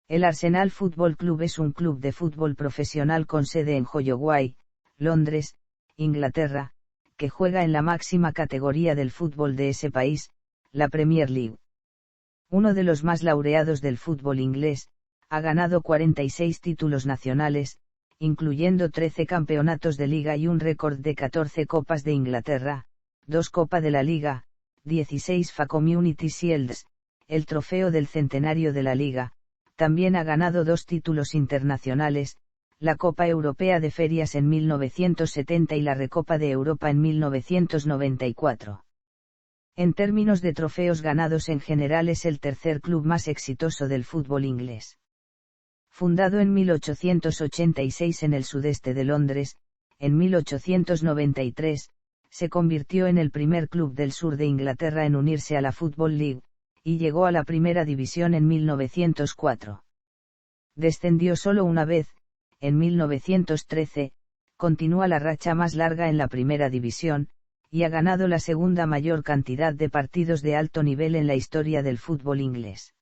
El Arsenal Football Club es un club de fútbol profesional con sede en Holloway, Londres, Inglaterra, que juega en la máxima categoría del fútbol de ese país, la Premier League. Uno de los más laureados del fútbol inglés, ha ganado 46 títulos nacionales, incluyendo 13 campeonatos de liga y un récord de 14 Copas de Inglaterra, 2 Copa de la Liga, 16 FA Community Shields, el trofeo del centenario de la liga. También ha ganado 2 títulos internacionales, la Copa Europea de Ferias en 1970 y la Recopa de Europa en 1994. En términos de trofeos ganados en general es el tercer club más exitoso del fútbol inglés. Fundado en 1886 en el sudeste de Londres, en 1893, se convirtió en el primer club del sur de Inglaterra en unirse a la Football League, y llegó a la primera división en 1904. Descendió solo una vez, en 1913, continúa la racha más larga en la primera división, y ha ganado la segunda mayor cantidad de partidos de alto nivel en la historia del fútbol inglés.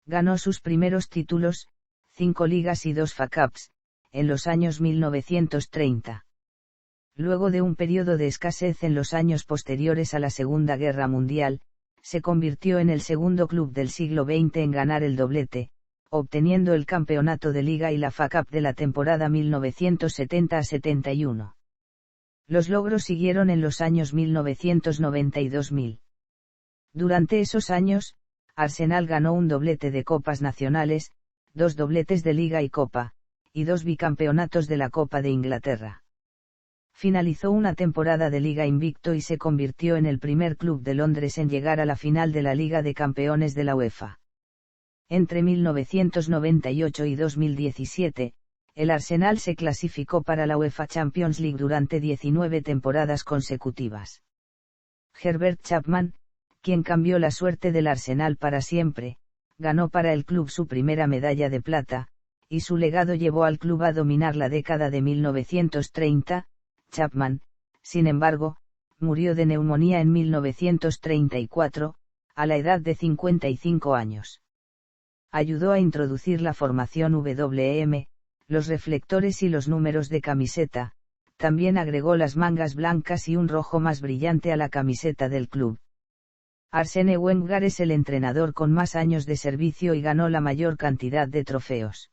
Ganó sus primeros títulos, 5 ligas y 2 FA Cups, en los años 1930. Luego de un periodo de escasez en los años posteriores a la Segunda Guerra Mundial, se convirtió en el segundo club del siglo XX en ganar el doblete, obteniendo el campeonato de Liga y la FA Cup de la temporada 1970-71. Los logros siguieron en los años 1990 y 2000. Durante esos años, Arsenal ganó un doblete de Copas Nacionales, 2 dobletes de Liga y Copa, y 2 bicampeonatos de la Copa de Inglaterra. Finalizó una temporada de Liga invicto y se convirtió en el primer club de Londres en llegar a la final de la Liga de Campeones de la UEFA. Entre 1998 y 2017, el Arsenal se clasificó para la UEFA Champions League durante 19 temporadas consecutivas. Herbert Chapman, quien cambió la suerte del Arsenal para siempre, ganó para el club su primera medalla de plata, y su legado llevó al club a dominar la década de 1930. Chapman, sin embargo, murió de neumonía en 1934, a la edad de 55 años. Ayudó a introducir la formación WM, los reflectores y los números de camiseta, también agregó las mangas blancas y un rojo más brillante a la camiseta del club. Arsene Wenger es el entrenador con más años de servicio y ganó la mayor cantidad de trofeos.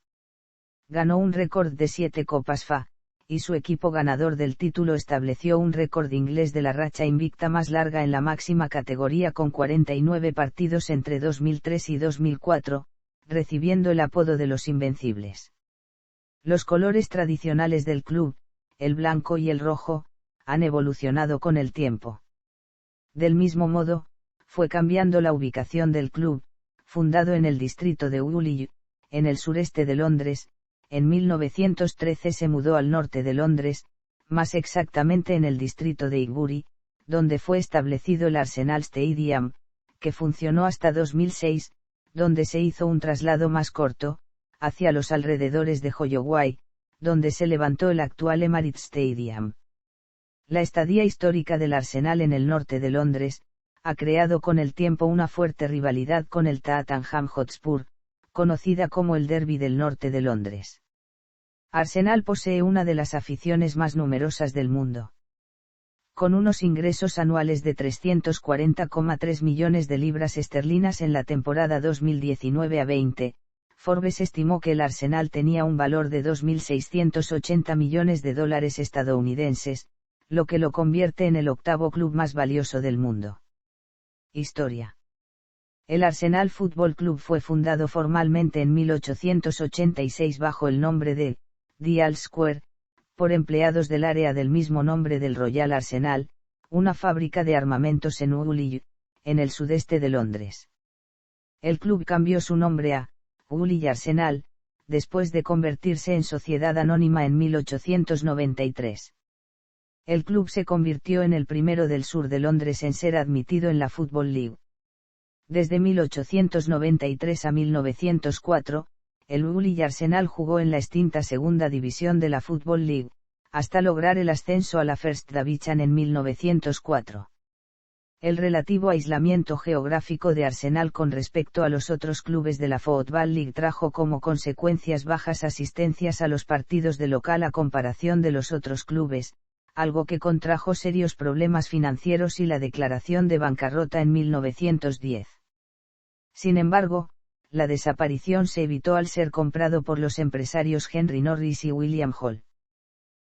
Ganó un récord de 7 Copas FA, y su equipo ganador del título estableció un récord inglés de la racha invicta más larga en la máxima categoría con 49 partidos entre 2003 y 2004, recibiendo el apodo de los Invencibles. Los colores tradicionales del club, el blanco y el rojo, han evolucionado con el tiempo. Del mismo modo, fue cambiando la ubicación del club, fundado en el distrito de Woolwich, en el sureste de Londres. En 1913 se mudó al norte de Londres, más exactamente en el distrito de Highbury, donde fue establecido el Arsenal Stadium, que funcionó hasta 2006, donde se hizo un traslado más corto, hacia los alrededores de Holloway, donde se levantó el actual Emirates Stadium. La estadía histórica del Arsenal en el norte de Londres, ha creado con el tiempo una fuerte rivalidad con el Tottenham Hotspur, conocida como el Derby del norte de Londres. Arsenal posee una de las aficiones más numerosas del mundo. Con unos ingresos anuales de 340,3 millones de libras esterlinas en la temporada 2019-20, Forbes estimó que el Arsenal tenía un valor de 2.680 millones de dólares estadounidenses, lo que lo convierte en el 8º club más valioso del mundo. Historia. El Arsenal Football Club fue fundado formalmente en 1886 bajo el nombre de Dial Square, por empleados del área del mismo nombre del Royal Arsenal, una fábrica de armamentos en Woolwich, en el sudeste de Londres. El club cambió su nombre a Woolwich Arsenal, después de convertirse en sociedad anónima en 1893. El club se convirtió en el primero del sur de Londres en ser admitido en la Football League. Desde 1893 a 1904, el Woolwich Arsenal jugó en la extinta segunda división de la Football League, hasta lograr el ascenso a la First Division en 1904. El relativo aislamiento geográfico de Arsenal con respecto a los otros clubes de la Football League trajo como consecuencias bajas asistencias a los partidos de local a comparación de los otros clubes, algo que contrajo serios problemas financieros y la declaración de bancarrota en 1910. Sin embargo, la desaparición se evitó al ser comprado por los empresarios Henry Norris y William Hall.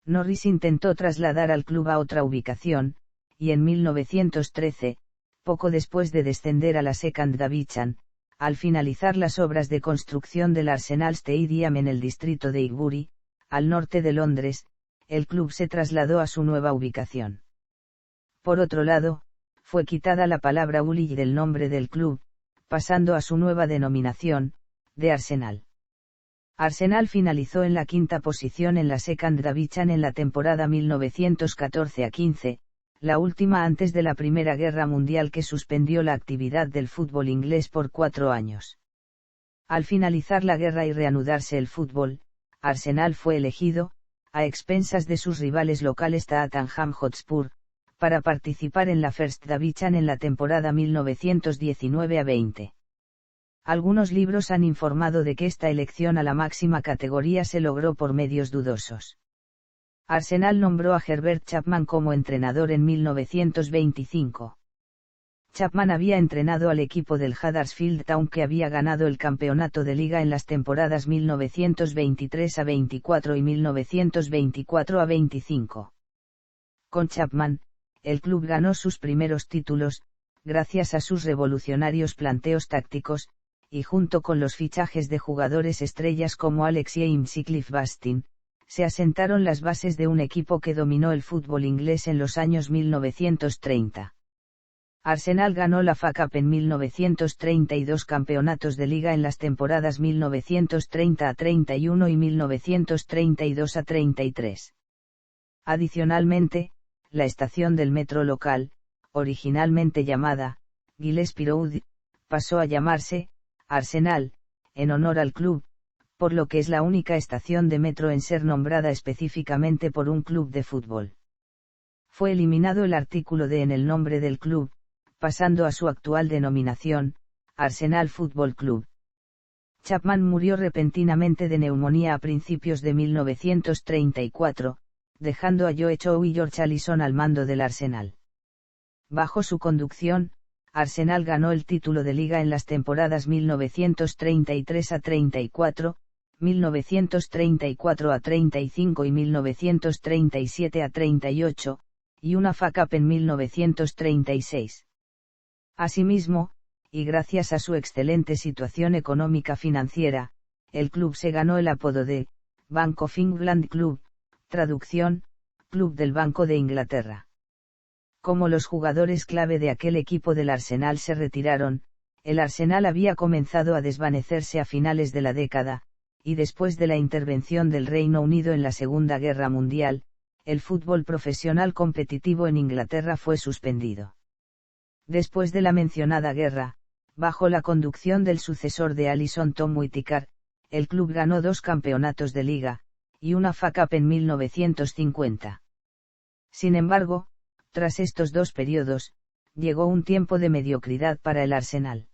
Norris intentó trasladar al club a otra ubicación, y en 1913, poco después de descender a la Second Division, al finalizar las obras de construcción del Arsenal Stadium en el distrito de Highbury, al norte de Londres, el club se trasladó a su nueva ubicación. Por otro lado, fue quitada la palabra Uli del nombre del club, pasando a su nueva denominación, de Arsenal. Arsenal finalizó en la quinta posición en la Second Division en la temporada 1914-15, la última antes de la Primera Guerra Mundial que suspendió la actividad del fútbol inglés por 4 años. Al finalizar la guerra y reanudarse el fútbol, Arsenal fue elegido, a expensas de sus rivales locales Tottenham Hotspur, para participar en la First Division en la temporada 1919-20. Algunos libros han informado de que esta elección a la máxima categoría se logró por medios dudosos. Arsenal nombró a Herbert Chapman como entrenador en 1925. Chapman había entrenado al equipo del Huddersfield Town que había ganado el campeonato de liga en las temporadas 1923-24 y 1924-25. Con Chapman, el club ganó sus primeros títulos, gracias a sus revolucionarios planteos tácticos, y junto con los fichajes de jugadores estrellas como Alex James y Cliff Bastin, se asentaron las bases de un equipo que dominó el fútbol inglés en los años 1930. Arsenal ganó la FA Cup en 1932 campeonatos de liga en las temporadas 1930-31 y 1932-33. Adicionalmente, la estación del metro local, originalmente llamada Gillespie Road, pasó a llamarse Arsenal, en honor al club, por lo que es la única estación de metro en ser nombrada específicamente por un club de fútbol. Fue eliminado el artículo D en el nombre del club, pasando a su actual denominación, Arsenal Football Club. Chapman murió repentinamente de neumonía a principios de 1934, dejando a Joe Chow y George Allison al mando del Arsenal. Bajo su conducción, Arsenal ganó el título de liga en las temporadas 1933-34, 1934-35 y 1937-38, y una FA Cup en 1936. Asimismo, y gracias a su excelente situación económica financiera, el club se ganó el apodo de Bank of England Club, traducción, Club del Banco de Inglaterra. Como los jugadores clave de aquel equipo del Arsenal se retiraron, el Arsenal había comenzado a desvanecerse a finales de la década, y después de la intervención del Reino Unido en la Segunda Guerra Mundial, el fútbol profesional competitivo en Inglaterra fue suspendido. Después de la mencionada guerra, bajo la conducción del sucesor de Allison Tom Whittaker, el club ganó 2 campeonatos de liga, y una FA Cup en 1950. Sin embargo, tras estos 2 periodos, llegó un tiempo de mediocridad para el Arsenal.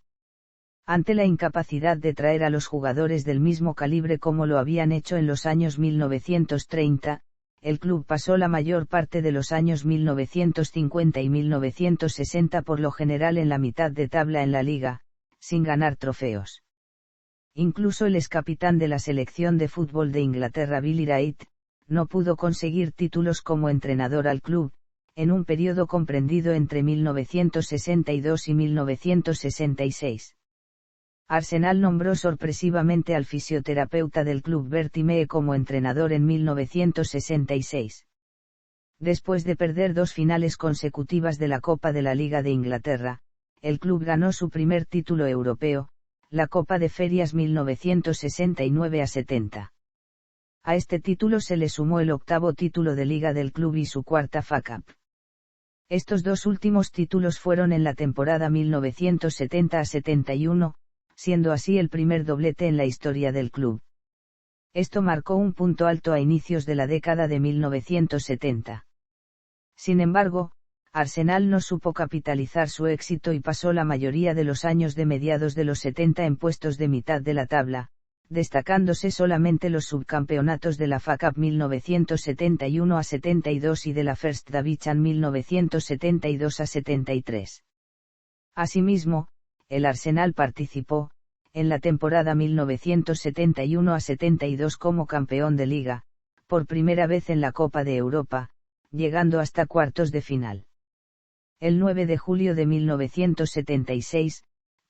Ante la incapacidad de traer a los jugadores del mismo calibre como lo habían hecho en los años 1930, el club pasó la mayor parte de los años 1950 y 1960 por lo general en la mitad de tabla en la liga, sin ganar trofeos. Incluso el excapitán de la selección de fútbol de Inglaterra Billy Wright, no pudo conseguir títulos como entrenador al club, en un periodo comprendido entre 1962 y 1966. Arsenal nombró sorpresivamente al fisioterapeuta del club Bertie Mee como entrenador en 1966. Después de perder 2 finales consecutivas de la Copa de la Liga de Inglaterra, el club ganó su primer título europeo, la Copa de Ferias 1969-70. A este título se le sumó el 8º título de Liga del club y su 4ª FA Cup. Estos 2 últimos títulos fueron en la temporada 1970-71, siendo así el primer doblete en la historia del club. Esto marcó un punto alto a inicios de la década de 1970. Sin embargo, Arsenal no supo capitalizar su éxito y pasó la mayoría de los años de mediados de los 70 en puestos de mitad de la tabla, destacándose solamente los subcampeonatos de la FA Cup 1971-72 y de la First Division 1972-73. Asimismo, el Arsenal participó, en la temporada 1971-72 como campeón de liga, por primera vez en la Copa de Europa, llegando hasta cuartos de final. El 9 de julio de 1976,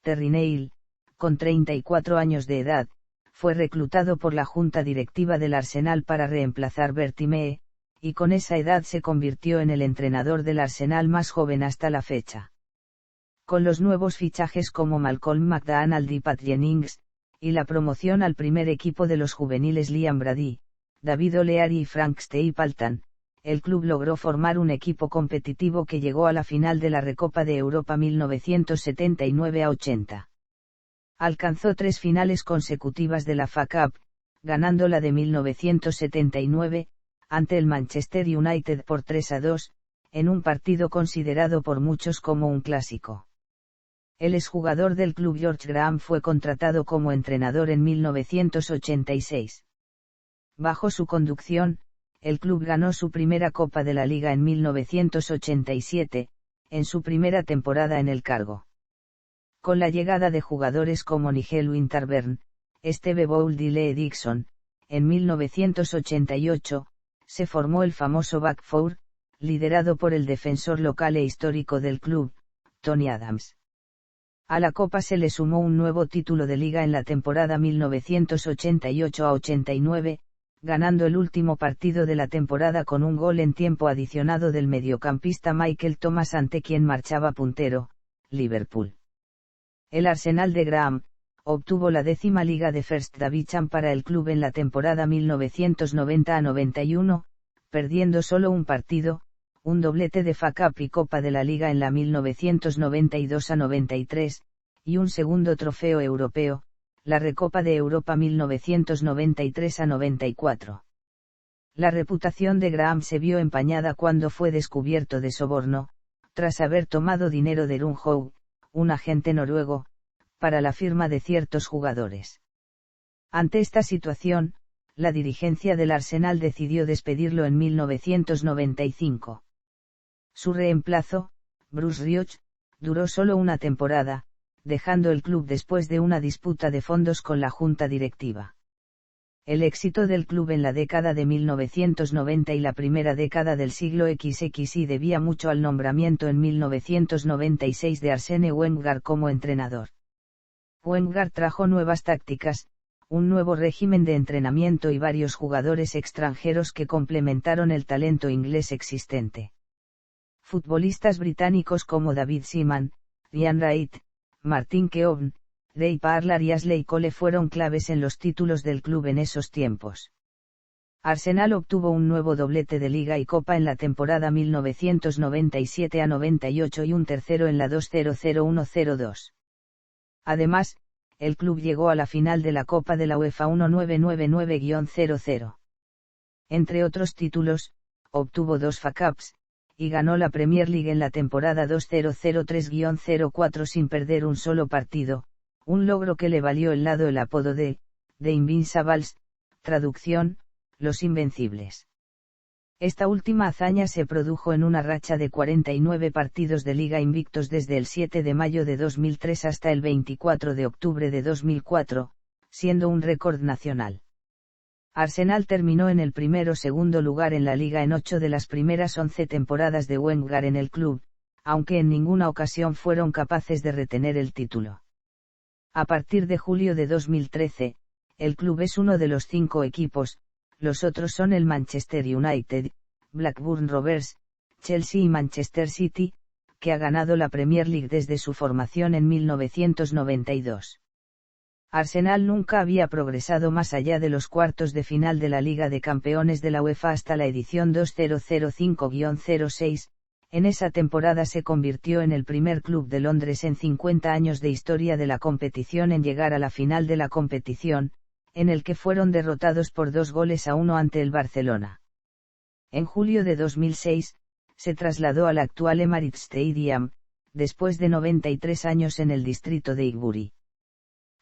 Terry Neal, con 34 años de edad, fue reclutado por la junta directiva del Arsenal para reemplazar Bertie Mee, y con esa edad se convirtió en el entrenador del Arsenal más joven hasta la fecha. Con los nuevos fichajes como Malcolm McDonald y Pat Jennings, y la promoción al primer equipo de los juveniles Liam Brady, David O'Leary y Frank Stapleton, el club logró formar un equipo competitivo que llegó a la final de la Recopa de Europa 1979-80. Alcanzó 3 finales consecutivas de la FA Cup, ganando la de 1979, ante el Manchester United por 3-2, en un partido considerado por muchos como un clásico. El exjugador del club George Graham fue contratado como entrenador en 1986. Bajo su conducción, el club ganó su primera Copa de la Liga en 1987, en su primera temporada en el cargo. Con la llegada de jugadores como Nigel Winterburn, Steve Bould y Lee Dixon, en 1988, se formó el famoso Back Four, liderado por el defensor local e histórico del club, Tony Adams. A la Copa se le sumó un nuevo título de liga en la temporada 1988-89, ganando el último partido de la temporada con un gol en tiempo adicionado del mediocampista Michael Thomas ante quien marchaba puntero, Liverpool. El Arsenal de Graham obtuvo la 10ª Liga de First Division para el club en la temporada 1990-91, perdiendo solo un partido, un doblete de FA Cup y Copa de la Liga en la 1992-93, y un segundo trofeo europeo, la Recopa de Europa 1993-94. La reputación de Graham se vio empañada cuando fue descubierto de soborno, tras haber tomado dinero de Rune Howe, un agente noruego, para la firma de ciertos jugadores. Ante esta situación, la dirigencia del Arsenal decidió despedirlo en 1995. Su reemplazo, Bruce Rioch, duró solo una temporada, dejando el club después de una disputa de fondos con la junta directiva. El éxito del club en la década de 1990 y la primera década del siglo XXI debía mucho al nombramiento en 1996 de Arsene Wenger como entrenador. Wenger trajo nuevas tácticas, un nuevo régimen de entrenamiento y varios jugadores extranjeros que complementaron el talento inglés existente. Futbolistas británicos como David Seaman, Ian Wright, Martin Keown, Ray Parlour y Ashley Cole fueron claves en los títulos del club en esos tiempos. Arsenal obtuvo un nuevo doblete de Liga y Copa en la temporada 1997-98 y un tercero en la 2001-02. Además, el club llegó a la final de la Copa de la UEFA 1999-00. Entre otros títulos, obtuvo 2 FA Cups, y ganó la Premier League en la temporada 2003-04 sin perder un solo partido, un logro que le valió el apodo de The Invincibles, traducción, los Invencibles. Esta última hazaña se produjo en una racha de 49 partidos de liga invictos desde el 7 de mayo de 2003 hasta el 24 de octubre de 2004, siendo un récord nacional. Arsenal terminó en el primero o segundo lugar en la liga en 8 de las primeras 11 temporadas de Wenger en el club, aunque en ninguna ocasión fueron capaces de retener el título. A partir de julio de 2013, el club es uno de los 5 equipos, los otros son el Manchester United, Blackburn Rovers, Chelsea y Manchester City, que ha ganado la Premier League desde su formación en 1992. Arsenal nunca había progresado más allá de los cuartos de final de la Liga de Campeones de la UEFA hasta la edición 2005-06, en esa temporada se convirtió en el primer club de Londres en 50 años de historia de la competición en llegar a la final de la competición, en el que fueron derrotados por 2-1 ante el Barcelona. En julio de 2006, se trasladó al actual Emirates Stadium, después de 93 años en el distrito de Highbury.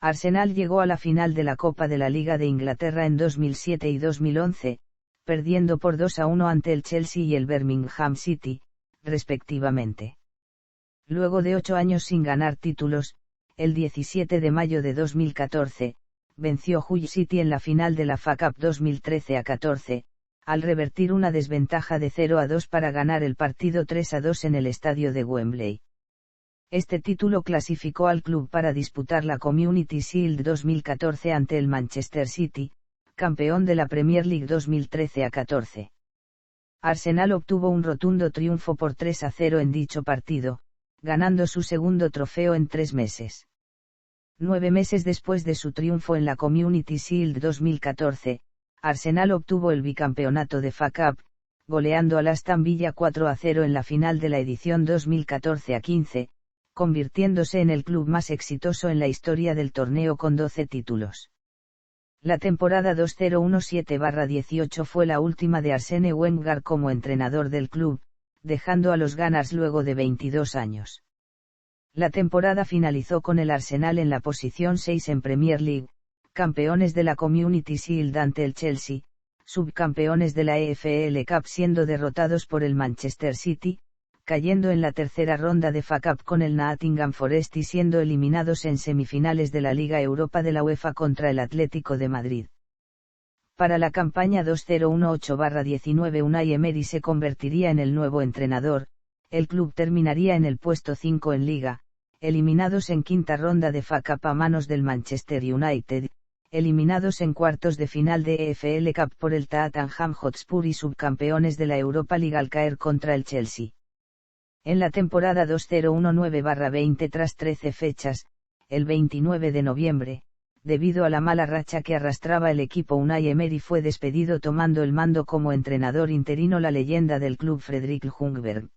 Arsenal llegó a la final de la Copa de la Liga de Inglaterra en 2007 y 2011, perdiendo por 2-1 ante el Chelsea y el Birmingham City, respectivamente. Luego de 8 años sin ganar títulos, el 17 de mayo de 2014, venció Hull City en la final de la FA Cup 2013-14, al revertir una desventaja de 0-2 para ganar el partido 3-2 en el estadio de Wembley. Este título clasificó al club para disputar la Community Shield 2014 ante el Manchester City, campeón de la Premier League 2013-14. Arsenal obtuvo un rotundo triunfo por 3-0 en dicho partido, ganando su segundo trofeo en 3 meses. 9 meses después de su triunfo en la Community Shield 2014, Arsenal obtuvo el bicampeonato de FA Cup, goleando al Aston Villa 4-0 en la final de la edición 2014-15, convirtiéndose en el club más exitoso en la historia del torneo con 12 títulos. La temporada 2017-18 fue la última de Arsene Wenger como entrenador del club, dejando a los Gunners luego de 22 años. La temporada finalizó con el Arsenal en la posición 6 en Premier League, campeones de la Community Shield ante el Chelsea, subcampeones de la EFL Cup siendo derrotados por el Manchester City, cayendo en la tercera ronda de FA Cup con el Nottingham Forest y siendo eliminados en semifinales de la Liga Europa de la UEFA contra el Atlético de Madrid. Para la campaña 2018-19 Unai Emery se convertiría en el nuevo entrenador, el club terminaría en el puesto 5 en Liga, eliminados en quinta ronda de FA Cup a manos del Manchester United, eliminados en cuartos de final de EFL Cup por el Tottenham Hotspur y subcampeones de la Europa League al caer contra el Chelsea. En la temporada 2019-20 tras 13 fechas, el 29 de noviembre, debido a la mala racha que arrastraba el equipo Unai Emery fue despedido tomando el mando como entrenador interino la leyenda del club Fredrik Ljungberg.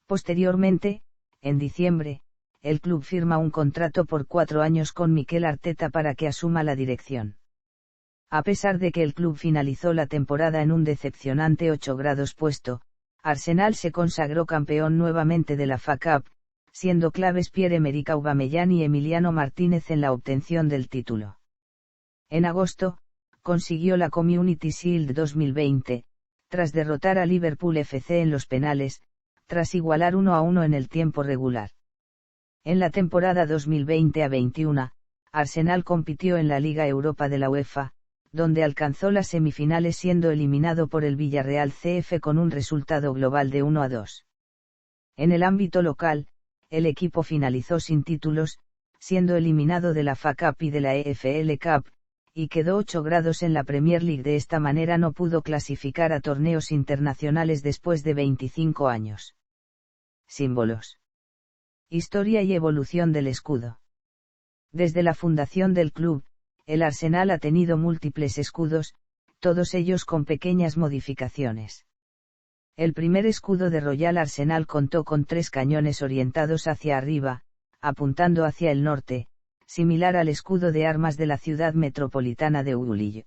Posteriormente, en diciembre, el club firma un contrato por 4 años con Mikel Arteta para que asuma la dirección. A pesar de que el club finalizó la temporada en un decepcionante 8 grados puesto, Arsenal se consagró campeón nuevamente de la FA Cup, siendo claves Pierre-Emerick Aubameyang y Emiliano Martínez en la obtención del título. En agosto, consiguió la Community Shield 2020, tras derrotar a Liverpool FC en los penales, tras igualar 1-1 en el tiempo regular. En la temporada 2020-21, Arsenal compitió en la Liga Europa de la UEFA, donde alcanzó las semifinales siendo eliminado por el Villarreal CF con un resultado global de 1-2. En el ámbito local, el equipo finalizó sin títulos, siendo eliminado de la FA Cup y de la EFL Cup, y quedó 8 grados en la Premier League. De esta manera no pudo clasificar a torneos internacionales después de 25 años. Símbolos. Historia y evolución del escudo. Desde la fundación del club, el Arsenal ha tenido múltiples escudos, todos ellos con pequeñas modificaciones. El primer escudo de Royal Arsenal contó con 3 cañones orientados hacia arriba, apuntando hacia el norte, similar al escudo de armas de la ciudad metropolitana de Woolwich.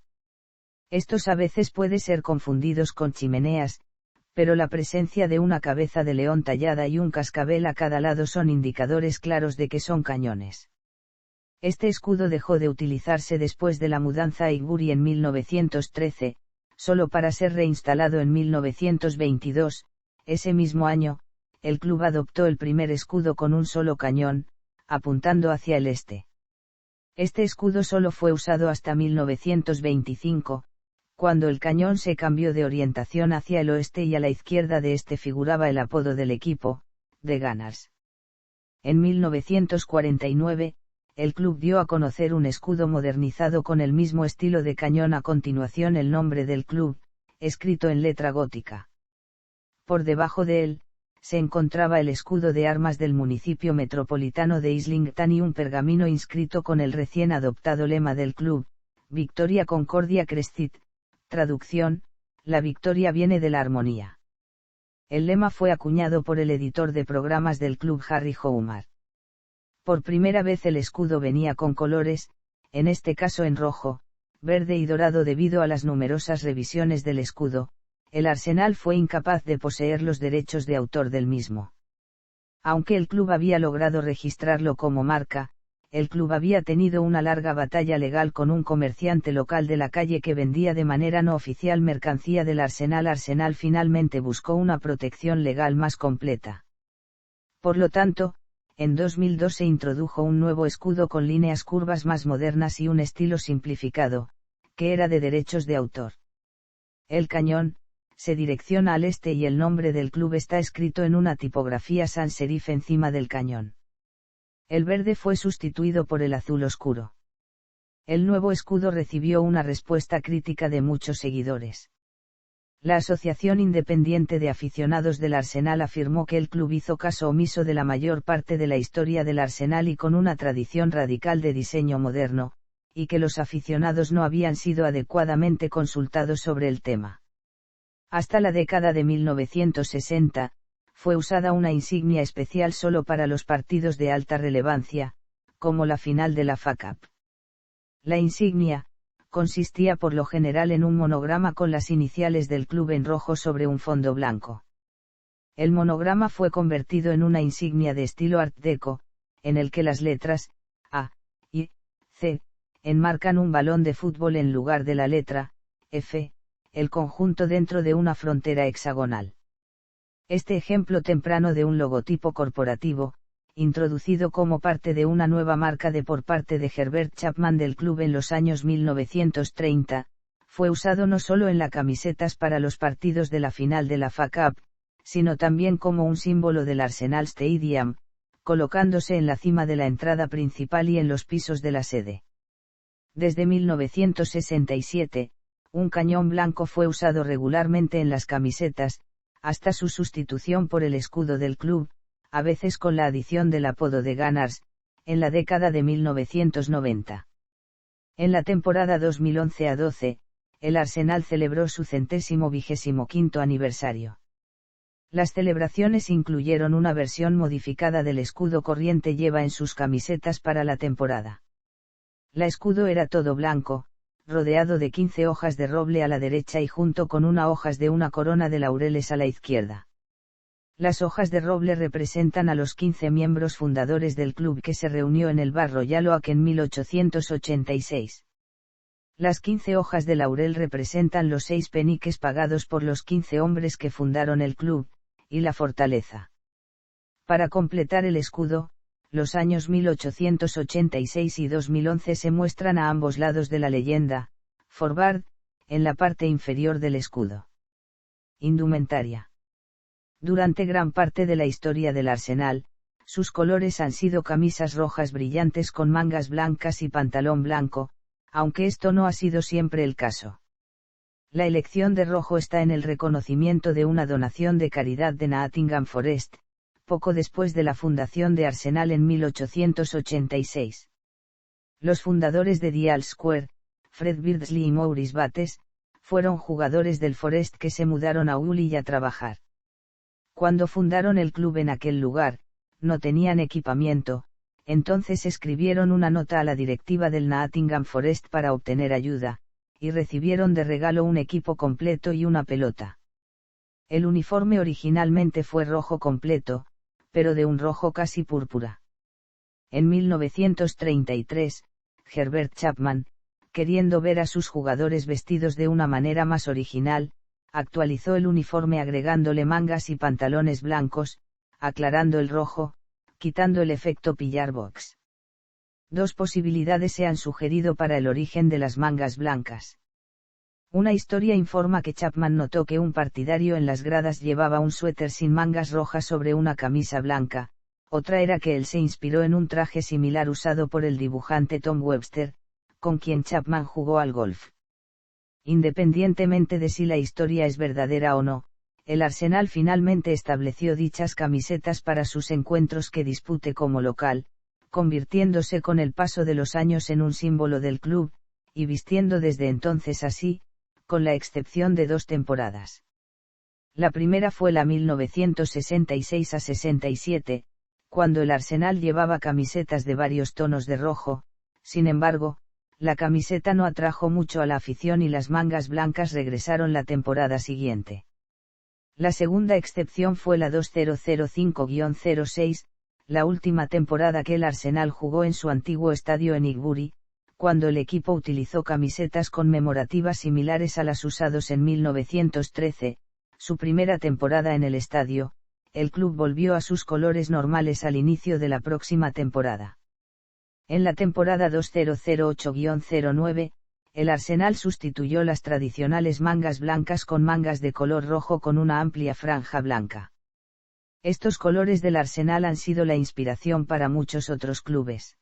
Estos a veces pueden ser confundidos con chimeneas, pero la presencia de una cabeza de león tallada y un cascabel a cada lado son indicadores claros de que son cañones. Este escudo dejó de utilizarse después de la mudanza a Highbury en 1913, solo para ser reinstalado en 1922. Ese mismo año, el club adoptó el primer escudo con un solo cañón, apuntando hacia el este. Este escudo solo fue usado hasta 1925, cuando el cañón se cambió de orientación hacia el oeste y a la izquierda de este figuraba el apodo del equipo, The Gunners. En 1949, el club dio a conocer un escudo modernizado con el mismo estilo de cañón. A continuación el nombre del club, escrito en letra gótica. Por debajo de él, se encontraba el escudo de armas del municipio metropolitano de Islington y un pergamino inscrito con el recién adoptado lema del club, Victoria Concordia Crescit. Traducción: la victoria viene de la armonía. El lema fue acuñado por el editor de programas del club Harry Houmar. Por primera vez el escudo venía con colores, en este caso en rojo, verde y dorado debido a las numerosas revisiones del escudo. el Arsenal fue incapaz de poseer los derechos de autor del mismo. Aunque el club había logrado registrarlo como marca, el club había tenido una larga batalla legal con un comerciante local de la calle que vendía de manera no oficial mercancía del Arsenal. Arsenal finalmente buscó una protección legal más completa. Por lo tanto, en 2002 se introdujo un nuevo escudo con líneas curvas más modernas y un estilo simplificado, que era de derechos de autor. El cañón se direcciona al este y el nombre del club está escrito en una tipografía sans serif encima del cañón. El verde fue sustituido por el azul oscuro. El nuevo escudo recibió una respuesta crítica de muchos seguidores. La Asociación Independiente de Aficionados del Arsenal afirmó que el club hizo caso omiso de la mayor parte de la historia del Arsenal y con una tradición radical de diseño moderno, y que los aficionados no habían sido adecuadamente consultados sobre el tema. Hasta la década de 1960, fue usada una insignia especial solo para los partidos de alta relevancia, como la final de la FA Cup. La insignia consistía por lo general en un monograma con las iniciales del club en rojo sobre un fondo blanco. El monograma fue convertido en una insignia de estilo Art Deco, en el que las letras A y C enmarcan un balón de fútbol en lugar de la letra F, el conjunto dentro de una frontera hexagonal. Este ejemplo temprano de un logotipo corporativo, introducido como parte de una nueva marca por parte de Herbert Chapman del club en los años 1930, fue usado no solo en las camisetas para los partidos de la final de la FA Cup, sino también como un símbolo del Arsenal Stadium, colocándose en la cima de la entrada principal y en los pisos de la sede. Desde 1967, un cañón blanco fue usado regularmente en las camisetas, hasta su sustitución por el escudo del club, a veces con la adición del apodo de Gunners, en la década de 1990. En la temporada 2011-12, el Arsenal celebró su 125º aniversario. Las celebraciones incluyeron una versión modificada del escudo corriente lleva en sus camisetas para la temporada. La escudo era todo blanco, rodeado de 15 hojas de roble a la derecha y junto con hojas de una corona de laureles a la izquierda. Las hojas de roble representan a los 15 miembros fundadores del club que se reunió en el Bar Royal Oak en 1886. Las 15 hojas de laurel representan los 6 peniques pagados por los 15 hombres que fundaron el club, y la fortaleza. Para completar el escudo, los años 1886 y 2011 se muestran a ambos lados de la leyenda, Forward, en la parte inferior del escudo. Indumentaria. Durante gran parte de la historia del Arsenal, sus colores han sido camisas rojas brillantes con mangas blancas y pantalón blanco, aunque esto no ha sido siempre el caso. La elección de rojo está en el reconocimiento de una donación de caridad de Nottingham Forest, poco después de la fundación de Arsenal en 1886. Los fundadores de Dial Square, Fred Beardsley y Maurice Bates, fueron jugadores del Forest que se mudaron a Woolwich a trabajar. Cuando fundaron el club en aquel lugar, no tenían equipamiento, entonces escribieron una nota a la directiva del Nottingham Forest para obtener ayuda, y recibieron de regalo un equipo completo y una pelota. El uniforme originalmente fue rojo completo, pero de un rojo casi púrpura. En 1933, Herbert Chapman, queriendo ver a sus jugadores vestidos de una manera más original, actualizó el uniforme agregándole mangas y pantalones blancos, aclarando el rojo, quitando el efecto pillar box. Dos posibilidades se han sugerido para el origen de las mangas blancas. Una historia informa que Chapman notó que un partidario en las gradas llevaba un suéter sin mangas rojas sobre una camisa blanca, otra era que él se inspiró en un traje similar usado por el dibujante Tom Webster, con quien Chapman jugó al golf. Independientemente de si la historia es verdadera o no, el Arsenal finalmente estableció dichas camisetas para sus encuentros que dispute como local, convirtiéndose con el paso de los años en un símbolo del club, y vistiendo desde entonces así, con la excepción de 2 temporadas. La primera fue la 1966-67, cuando el Arsenal llevaba camisetas de varios tonos de rojo. Sin embargo, la camiseta no atrajo mucho a la afición y las mangas blancas regresaron la temporada siguiente. La segunda excepción fue la 2005-06, la última temporada que el Arsenal jugó en su antiguo estadio en Highbury, cuando el equipo utilizó camisetas conmemorativas similares a las usadas en 1913, su primera temporada en el estadio. El club volvió a sus colores normales al inicio de la próxima temporada. En la temporada 2008-09, el Arsenal sustituyó las tradicionales mangas blancas con mangas de color rojo con una amplia franja blanca. Estos colores del Arsenal han sido la inspiración para muchos otros clubes.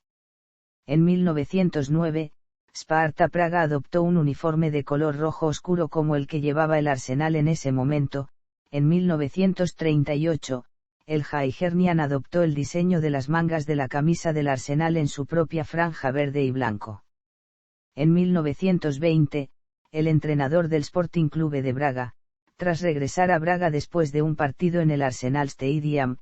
En 1909, Sparta Praga adoptó un uniforme de color rojo oscuro como el que llevaba el Arsenal en ese momento. En 1938, el Hibernian adoptó el diseño de las mangas de la camisa del Arsenal en su propia franja verde y blanco. En 1920, el entrenador del Sporting Clube de Braga, tras regresar a Braga después de un partido en el Arsenal Stadium,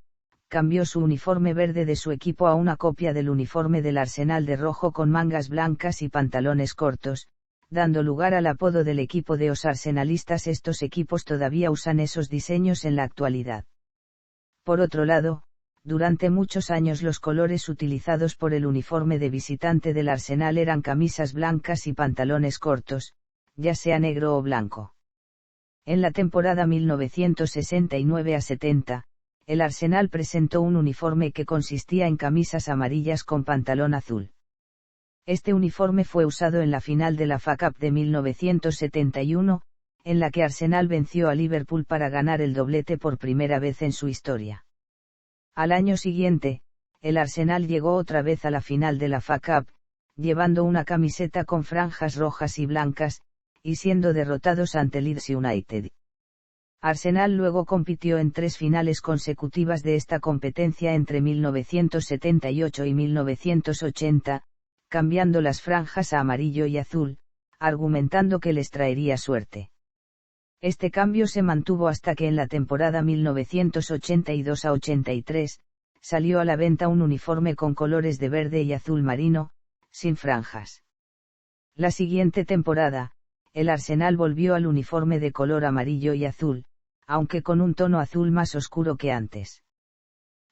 cambió su uniforme verde de su equipo a una copia del uniforme del Arsenal de rojo con mangas blancas y pantalones cortos, dando lugar al apodo del equipo de os arsenalistas. Estos equipos todavía usan esos diseños en la actualidad. Por otro lado, durante muchos años los colores utilizados por el uniforme de visitante del Arsenal eran camisas blancas y pantalones cortos, ya sea negro o blanco. En la temporada 1969-70, el Arsenal presentó un uniforme que consistía en camisas amarillas con pantalón azul. Este uniforme fue usado en la final de la FA Cup de 1971, en la que Arsenal venció a Liverpool para ganar el doblete por primera vez en su historia. Al año siguiente, el Arsenal llegó otra vez a la final de la FA Cup, llevando una camiseta con franjas rojas y blancas, y siendo derrotados ante Leeds United. Arsenal luego compitió en 3 finales consecutivas de esta competencia entre 1978 y 1980, cambiando las franjas a amarillo y azul, argumentando que les traería suerte. Este cambio se mantuvo hasta que en la temporada 1982-83, salió a la venta un uniforme con colores de verde y azul marino, sin franjas. La siguiente temporada, el Arsenal volvió al uniforme de color amarillo y azul, aunque con un tono azul más oscuro que antes.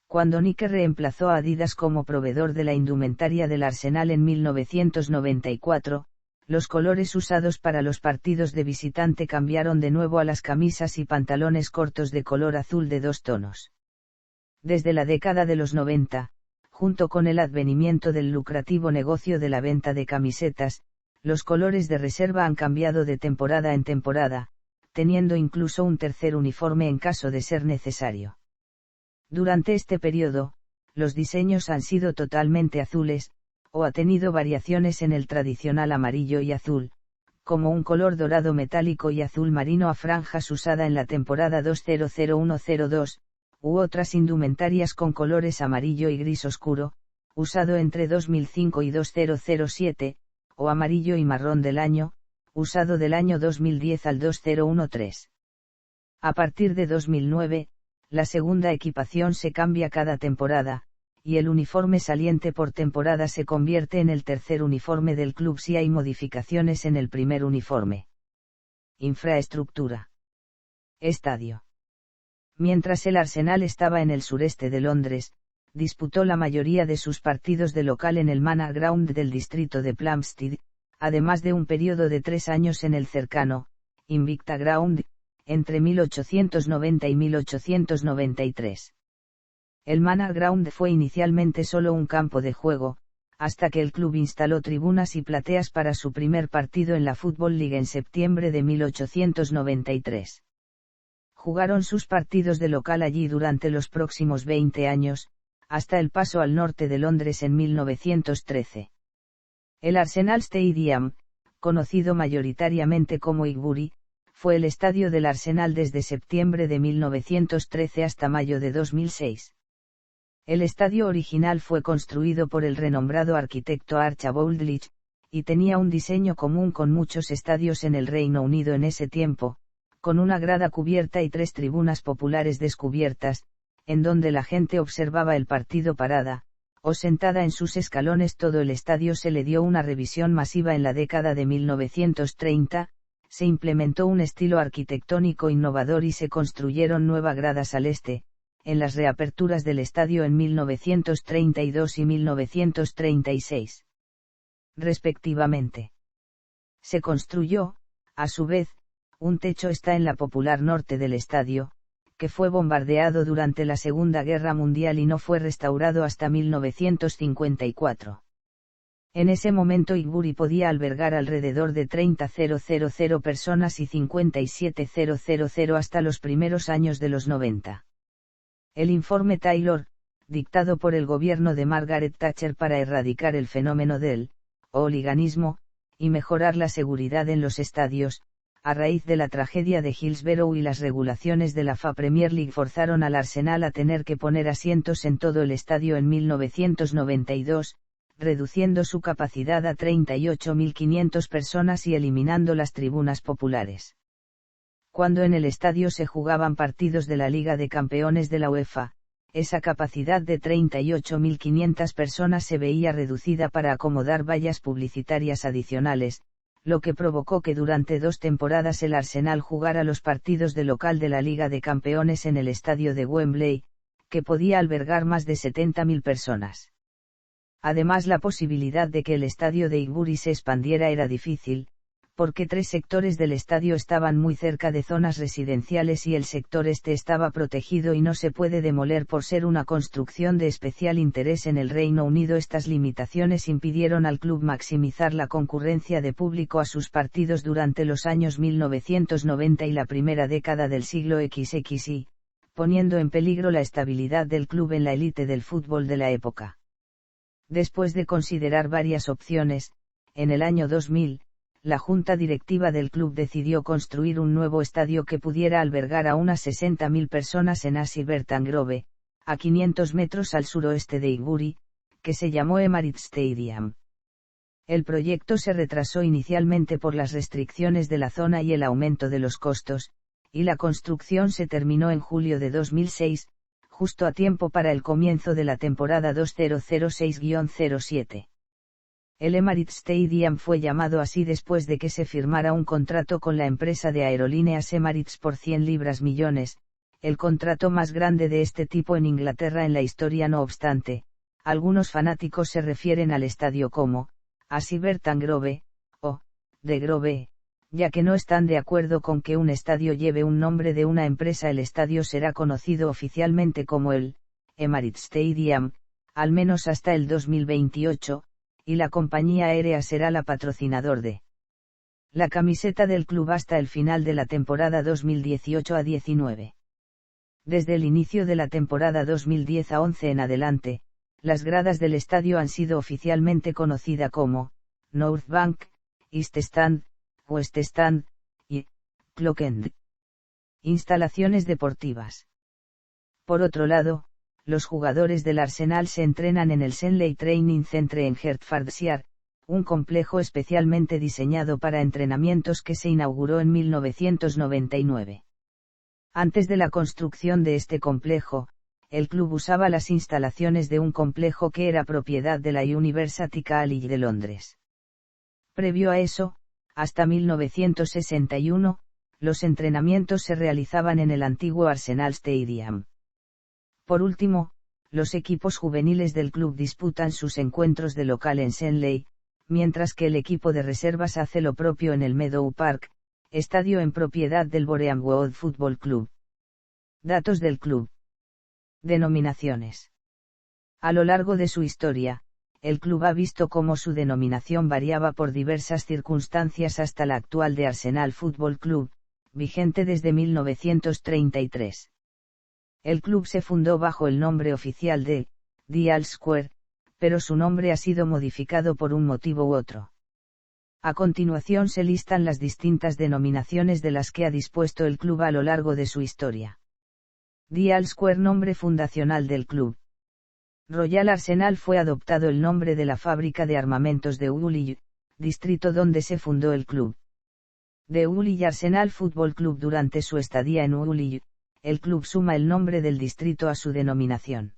Cuando Nike reemplazó a Adidas como proveedor de la indumentaria del Arsenal en 1994, los colores usados para los partidos de visitante cambiaron de nuevo a las camisas y pantalones cortos de color azul de 2 tonos. Desde la década de los 90, junto con el advenimiento del lucrativo negocio de la venta de camisetas, los colores de reserva han cambiado de temporada en temporada, teniendo incluso un tercer uniforme en caso de ser necesario. Durante este periodo, los diseños han sido totalmente azules, o ha tenido variaciones en el tradicional amarillo y azul, como un color dorado metálico y azul marino a franjas usada en la temporada 2001-02, u otras indumentarias con colores amarillo y gris oscuro, usado entre 2005 y 2007, o amarillo y marrón del año, usado del año 2010 al 2013. A partir de 2009, la segunda equipación se cambia cada temporada, y el uniforme saliente por temporada se convierte en el tercer uniforme del club si hay modificaciones en el primer uniforme. Infraestructura. Estadio. Mientras el Arsenal estaba en el sureste de Londres, disputó la mayoría de sus partidos de local en el Manor Ground del distrito de Plumstead, además de un periodo de 3 años en el cercano, Invicta Ground, entre 1890 y 1893. El Manor Ground fue inicialmente solo un campo de juego, hasta que el club instaló tribunas y plateas para su primer partido en la Football League en septiembre de 1893. Jugaron sus partidos de local allí durante los próximos 20 años, hasta el paso al norte de Londres en 1913. El Arsenal Stadium, conocido mayoritariamente como Highbury, fue el estadio del Arsenal desde septiembre de 1913 hasta mayo de 2006. El estadio original fue construido por el renombrado arquitecto Archibald Leitch, y tenía un diseño común con muchos estadios en el Reino Unido en ese tiempo, con una grada cubierta y 3 tribunas populares descubiertas, en donde la gente observaba el partido parada, o sentada en sus escalones. Todo el estadio se le dio una revisión masiva en la década de 1930, se implementó un estilo arquitectónico innovador y se construyeron nuevas gradas al este, en las reaperturas del estadio en 1932 y 1936. Respectivamente. Se construyó, a su vez, un techo está en la popular norte del estadio, que fue bombardeado durante la Segunda Guerra Mundial y no fue restaurado hasta 1954. En ese momento Highbury podía albergar alrededor de 30.000 personas y 57.000 hasta los primeros años de los 90. El informe Taylor, dictado por el gobierno de Margaret Thatcher para erradicar el fenómeno del hooliganismo y mejorar la seguridad en los estadios, a raíz de la tragedia de Hillsborough y las regulaciones de la FA Premier League forzaron al Arsenal a tener que poner asientos en todo el estadio en 1992, reduciendo su capacidad a 38.500 personas y eliminando las tribunas populares. Cuando en el estadio se jugaban partidos de la Liga de Campeones de la UEFA, esa capacidad de 38.500 personas se veía reducida para acomodar vallas publicitarias adicionales, lo que provocó que durante 2 temporadas el Arsenal jugara los partidos de local de la Liga de Campeones en el estadio de Wembley, que podía albergar más de 70.000 personas. Además, la posibilidad de que el estadio de Highbury se expandiera era difícil, porque 3 sectores del estadio estaban muy cerca de zonas residenciales y el sector este estaba protegido y no se puede demoler por ser una construcción de especial interés en el Reino Unido. Estas limitaciones impidieron al club maximizar la concurrencia de público a sus partidos durante los años 1990 y la primera década del siglo XXI, poniendo en peligro la estabilidad del club en la élite del fútbol de la época. Después de considerar varias opciones, en el año 2000, la junta directiva del club decidió construir un nuevo estadio que pudiera albergar a unas 60.000 personas en Assi Bertan Grove, a 500 metros al suroeste de Highbury, que se llamó Emirates Stadium. El proyecto se retrasó inicialmente por las restricciones de la zona y el aumento de los costos, y la construcción se terminó en julio de 2006, justo a tiempo para el comienzo de la temporada 2006-07. El Emirates Stadium fue llamado así después de que se firmara un contrato con la empresa de aerolíneas Emirates por 100 libras millones, el contrato más grande de este tipo en Inglaterra en la historia. No obstante, algunos fanáticos se refieren al estadio como Assi Bertan Grove, o The Grove, ya que no están de acuerdo con que un estadio lleve un nombre de una empresa. El estadio será conocido oficialmente como el Emirates Stadium, al menos hasta el 2028, y la compañía aérea será la patrocinador de la camiseta del club hasta el final de la temporada 2018-19. Desde el inicio de la temporada 2010-11 en adelante, las gradas del estadio han sido oficialmente conocidas como North Bank, East Stand, West Stand y Clock End. Instalaciones deportivas. Por otro lado, los jugadores del Arsenal se entrenan en el Senley Training Centre en Hertfordshire, un complejo especialmente diseñado para entrenamientos que se inauguró en 1999. Antes de la construcción de este complejo, el club usaba las instalaciones de un complejo que era propiedad de la University College de Londres. Previo a eso, hasta 1961, los entrenamientos se realizaban en el antiguo Arsenal Stadium. Por último, los equipos juveniles del club disputan sus encuentros de local en Senley, mientras que el equipo de reservas hace lo propio en el Meadow Park, estadio en propiedad del Boreham Wood Football Club. Datos del club. Denominaciones. A lo largo de su historia, el club ha visto cómo su denominación variaba por diversas circunstancias hasta la actual de Arsenal Football Club, vigente desde 1933. El club se fundó bajo el nombre oficial de Dial Square, pero su nombre ha sido modificado por un motivo u otro. A continuación se listan las distintas denominaciones de las que ha dispuesto el club a lo largo de su historia. Dial Square, nombre fundacional del club. Royal Arsenal, fue adoptado el nombre de la fábrica de armamentos de Woolwich, distrito donde se fundó el club. De Woolwich Arsenal Football Club. Durante su estadía en Woolwich, el club suma el nombre del distrito a su denominación.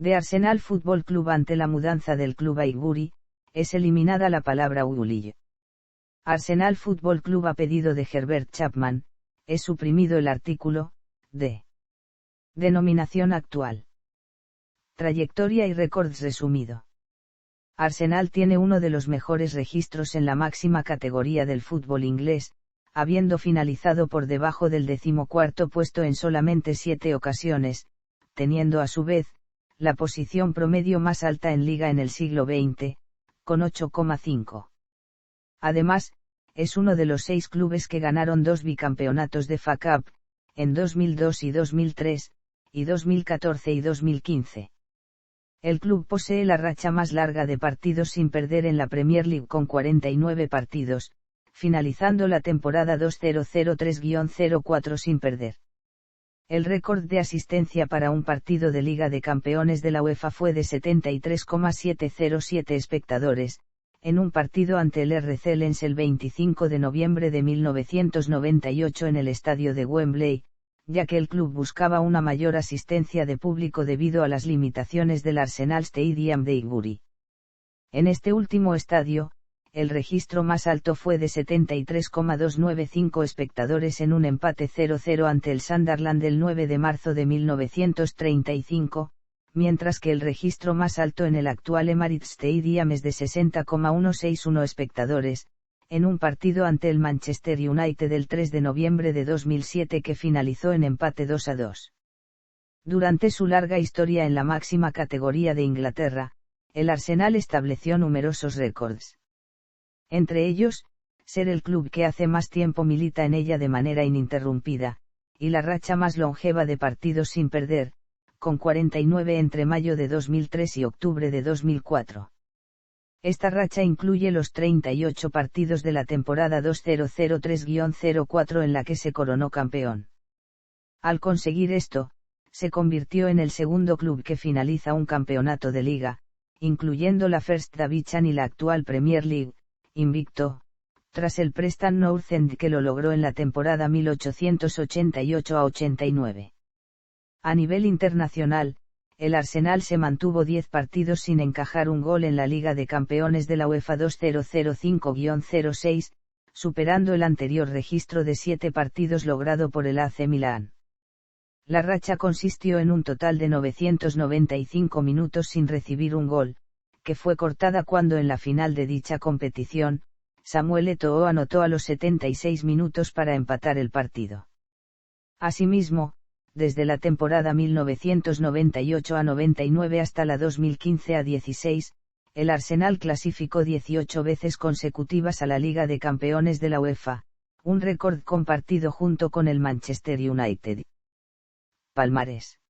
De Arsenal Football Club. Ante la mudanza del club a Highbury, es eliminada la palabra Woolwich. Arsenal Football Club a pedido de Herbert Chapman, es suprimido el artículo, de denominación actual. Trayectoria y récords resumido. Arsenal tiene uno de los mejores registros en la máxima categoría del fútbol inglés, habiendo finalizado por debajo del 14º puesto en solamente 7 ocasiones, teniendo a su vez, la posición promedio más alta en liga en el siglo XX, con 8,5. Además, es uno de los 6 clubes que ganaron 2 bicampeonatos de FA Cup, en 2002 y 2003, y 2014 y 2015. El club posee la racha más larga de partidos sin perder en la Premier League con 49 partidos, finalizando la temporada 2003-04 sin perder. El récord de asistencia para un partido de Liga de Campeones de la UEFA fue de 73,707 espectadores, en un partido ante el RC Lens el 25 de noviembre de 1998 en el estadio de Wembley, ya que el club buscaba una mayor asistencia de público debido a las limitaciones del Arsenal Stadium de Highbury. En este último estadio, el registro más alto fue de 73,295 espectadores en un empate 0-0 ante el Sunderland el 9 de marzo de 1935, mientras que el registro más alto en el actual Emirates Stadium es de 60,161 espectadores, en un partido ante el Manchester United el 3 de noviembre de 2007 que finalizó en empate 2-2. Durante su larga historia en la máxima categoría de Inglaterra, el Arsenal estableció numerosos récords. Entre ellos, ser el club que hace más tiempo milita en ella de manera ininterrumpida, y la racha más longeva de partidos sin perder, con 49 entre mayo de 2003 y octubre de 2004. Esta racha incluye los 38 partidos de la temporada 2003-04 en la que se coronó campeón. Al conseguir esto, se convirtió en el segundo club que finaliza un campeonato de liga, incluyendo la First Division y la actual Premier League, invicto, tras el Preston North End que lo logró en la temporada 1888-89. A nivel internacional, el Arsenal se mantuvo 10 partidos sin encajar un gol en la Liga de Campeones de la UEFA 2005-06, superando el anterior registro de 7 partidos logrado por el AC Milán. La racha consistió en un total de 995 minutos sin recibir un gol, que fue cortada cuando en la final de dicha competición, Samuel Eto'o anotó a los 76 minutos para empatar el partido. Asimismo, desde la temporada 1998-99 hasta la 2015-16, el Arsenal clasificó 18 veces consecutivas a la Liga de Campeones de la UEFA, un récord compartido junto con el Manchester United. Palmarés.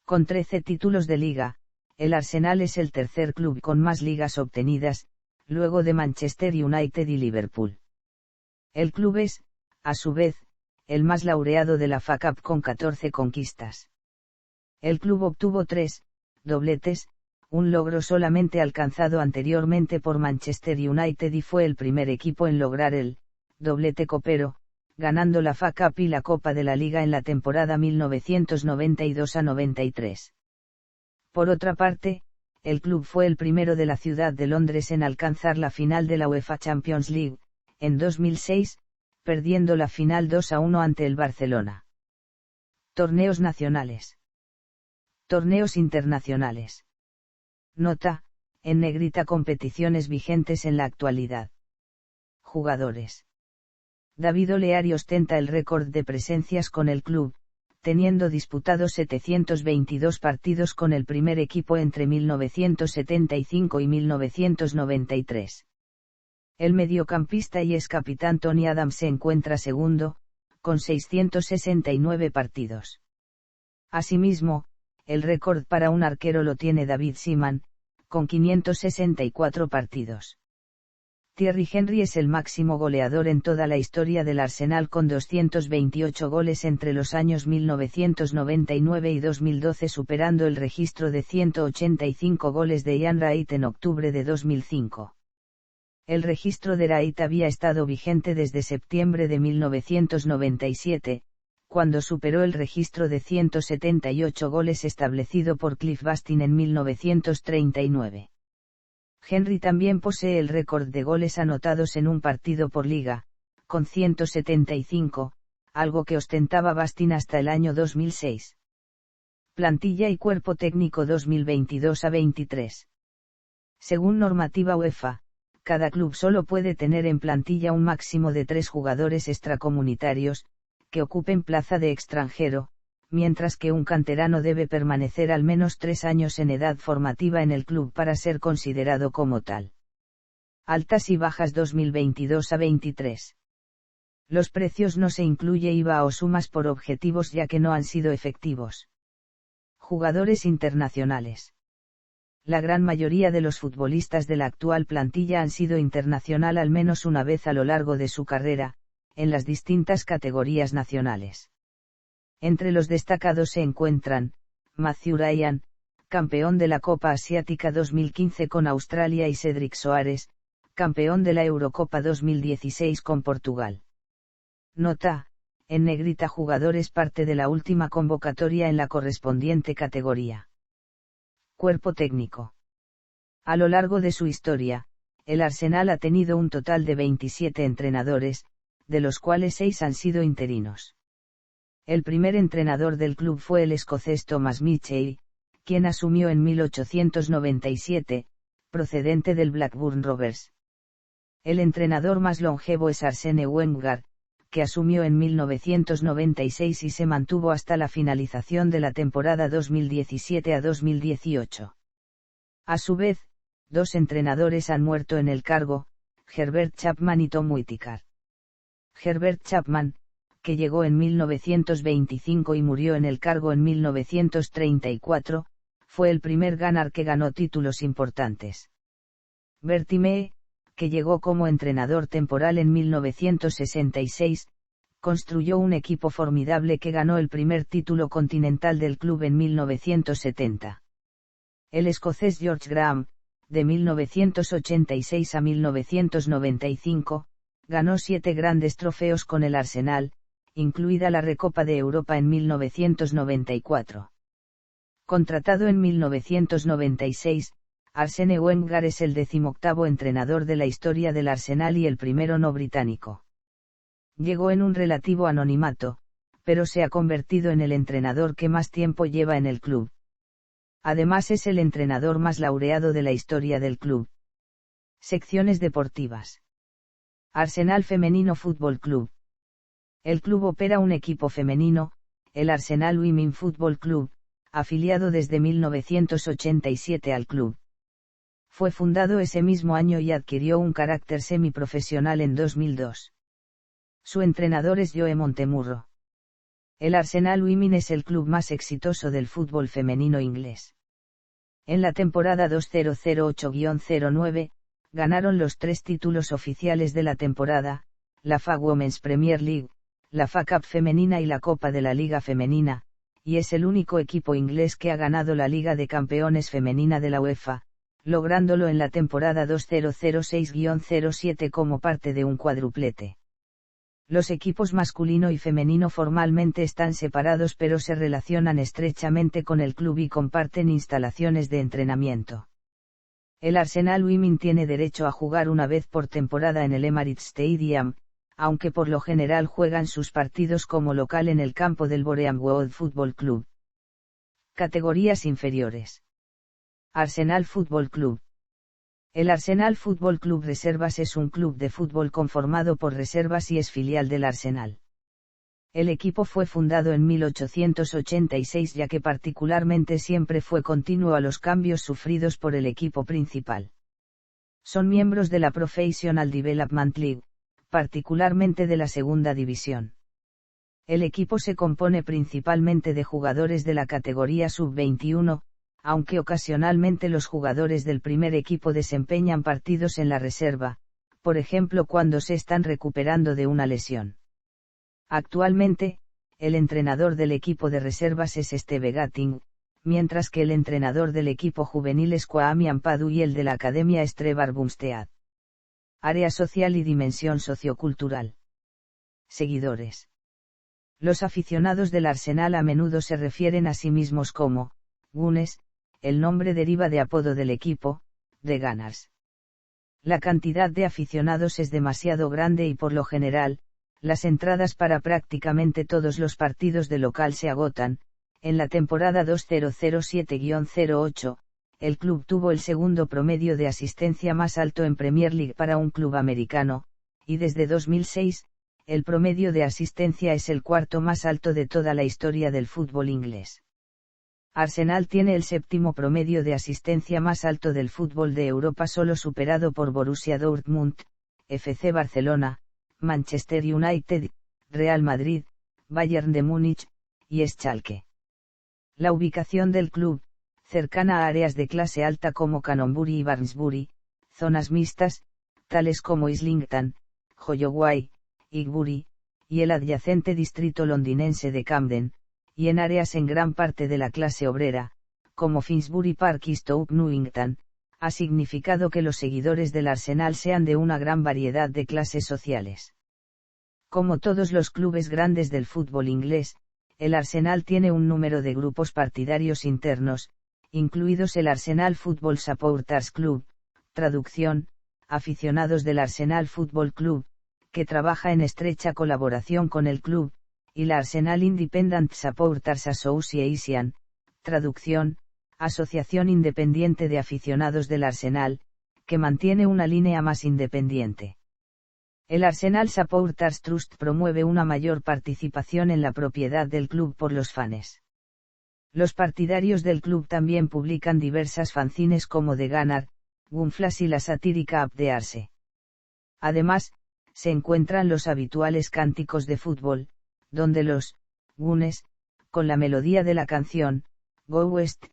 Con 13 títulos de liga, el Arsenal es el tercer club con más ligas obtenidas, luego de Manchester United y Liverpool. El club es, a su vez, el más laureado de la FA Cup con 14 conquistas. El club obtuvo 3 dobletes, un logro solamente alcanzado anteriormente por Manchester United y fue el primer equipo en lograr el doblete copero, ganando la FA Cup y la Copa de la Liga en la temporada 1992-93. Por otra parte, el club fue el primero de la ciudad de Londres en alcanzar la final de la UEFA Champions League, en 2006, perdiendo la final 2-1 ante el Barcelona. Torneos nacionales. Torneos internacionales. Nota, en negrita competiciones vigentes en la actualidad. Jugadores. David O'Leary ostenta el récord de presencias con el club, teniendo disputados 722 partidos con el primer equipo entre 1975 y 1993. El mediocampista y ex capitán Tony Adams se encuentra segundo, con 669 partidos. Asimismo, el récord para un arquero lo tiene David Seaman, con 564 partidos. Thierry Henry es el máximo goleador en toda la historia del Arsenal con 228 goles entre los años 1999 y 2012, superando el registro de 185 goles de Ian Wright en octubre de 2005. El registro de Wright había estado vigente desde septiembre de 1997, cuando superó el registro de 178 goles establecido por Cliff Bastin en 1939. Henry también posee el récord de goles anotados en un partido por liga, con 175, algo que ostentaba Bastin hasta el año 2006. Plantilla y cuerpo técnico 2022 a 23. Según normativa UEFA, cada club solo puede tener en plantilla un máximo de 3 jugadores extracomunitarios, que ocupen plaza de extranjero, mientras que un canterano debe permanecer al menos 3 años en edad formativa en el club para ser considerado como tal. Altas y bajas 2022 a 23. Los precios no se incluye IVA o sumas por objetivos ya que no han sido efectivos. Jugadores internacionales. La gran mayoría de los futbolistas de la actual plantilla han sido internacional al menos una vez a lo largo de su carrera, en las distintas categorías nacionales. Entre los destacados se encuentran, Matthew Ryan, campeón de la Copa Asiática 2015 con Australia, y Cedric Soares, campeón de la Eurocopa 2016 con Portugal. Nota: en negrita jugadores parte de la última convocatoria en la correspondiente categoría. Cuerpo técnico. A lo largo de su historia, el Arsenal ha tenido un total de 27 entrenadores, de los cuales 6 han sido interinos. El primer entrenador del club fue el escocés Thomas Mitchell, quien asumió en 1897, procedente del Blackburn Rovers. El entrenador más longevo es Arsene Wenger, que asumió en 1996 y se mantuvo hasta la finalización de la temporada 2017 a 2018. A su vez, 2 entrenadores han muerto en el cargo, Herbert Chapman y Tom Whittaker. Herbert Chapman, que llegó en 1925 y murió en el cargo en 1934, fue el primer Gunner que ganó títulos importantes. Bertie Mee, que llegó como entrenador temporal en 1966, construyó un equipo formidable que ganó el primer título continental del club en 1970. El escocés George Graham, de 1986 a 1995, ganó 7 grandes trofeos con el Arsenal, incluida la Recopa de Europa en 1994. Contratado en 1996, Arsene Wenger es el 18º entrenador de la historia del Arsenal y el primero no británico. Llegó en un relativo anonimato, pero se ha convertido en el entrenador que más tiempo lleva en el club. Además es el entrenador más laureado de la historia del club. Secciones deportivas. Arsenal Femenino Fútbol Club. El club opera un equipo femenino, el Arsenal Women Football Club, afiliado desde 1987 al club. Fue fundado ese mismo año y adquirió un carácter semiprofesional en 2002. Su entrenador es Joe Montemurro. El Arsenal Women es el club más exitoso del fútbol femenino inglés. En la temporada 2008-09, ganaron los 3 títulos oficiales de la temporada, la FA Women's Premier League, la FA Cup femenina y la Copa de la Liga Femenina, y es el único equipo inglés que ha ganado la Liga de Campeones Femenina de la UEFA, lográndolo en la temporada 2006-07 como parte de un cuádruplete. Los equipos masculino y femenino formalmente están separados pero se relacionan estrechamente con el club y comparten instalaciones de entrenamiento. El Arsenal Women tiene derecho a jugar una vez por temporada en el Emirates Stadium, aunque por lo general juegan sus partidos como local en el campo del Boreham Wood Football Club. Categorías inferiores. Arsenal Fútbol Club. El Arsenal Fútbol Club Reservas es un club de fútbol conformado por reservas y es filial del Arsenal. El equipo fue fundado en 1886 ya que particularmente siempre fue continuo a los cambios sufridos por el equipo principal. Son miembros de la Professional Development League, particularmente de la segunda división. El equipo se compone principalmente de jugadores de la categoría sub-21, aunque ocasionalmente los jugadores del primer equipo desempeñan partidos en la reserva, por ejemplo cuando se están recuperando de una lesión. Actualmente, el entrenador del equipo de reservas es Steve Gatting, mientras que el entrenador del equipo juvenil es Kwame Ampadu y el de la academia es Trevor Bumstead. Área social y dimensión sociocultural. Seguidores. Los aficionados del Arsenal a menudo se refieren a sí mismos como Gunners, el nombre deriva de apodo del equipo, The Gunners. La cantidad de aficionados es demasiado grande y por lo general, las entradas para prácticamente todos los partidos de local se agotan. En la temporada 2007-08, el club tuvo el segundo promedio de asistencia más alto en Premier League para un club americano, y desde 2006, el promedio de asistencia es el cuarto más alto de toda la historia del fútbol inglés. Arsenal tiene el séptimo promedio de asistencia más alto del fútbol de Europa, solo superado por Borussia Dortmund, FC Barcelona, Manchester United, Real Madrid, Bayern de Múnich, y Schalke. La ubicación del club, cercana a áreas de clase alta como Canonbury y Barnsbury, zonas mixtas, tales como Islington, Holloway, Highbury, y el adyacente distrito londinense de Camden, y en áreas en gran parte de la clase obrera, como Finsbury Park y Stoke Newington, ha significado que los seguidores del Arsenal sean de una gran variedad de clases sociales. Como todos los clubes grandes del fútbol inglés, el Arsenal tiene un número de grupos partidarios internos, incluidos el Arsenal Football Supporters Club, traducción, aficionados del Arsenal Football Club, que trabaja en estrecha colaboración con el club, y la Arsenal Independent Supporters Association, traducción, Asociación Independiente de Aficionados del Arsenal, que mantiene una línea más independiente. El Arsenal Supporters Trust promueve una mayor participación en la propiedad del club por los fans. Los partidarios del club también publican diversas fanzines como The Gunner, Gunflash y la satírica Up the Arse. Además, se encuentran los habituales cánticos de fútbol, donde los Gunners, con la melodía de la canción Go West,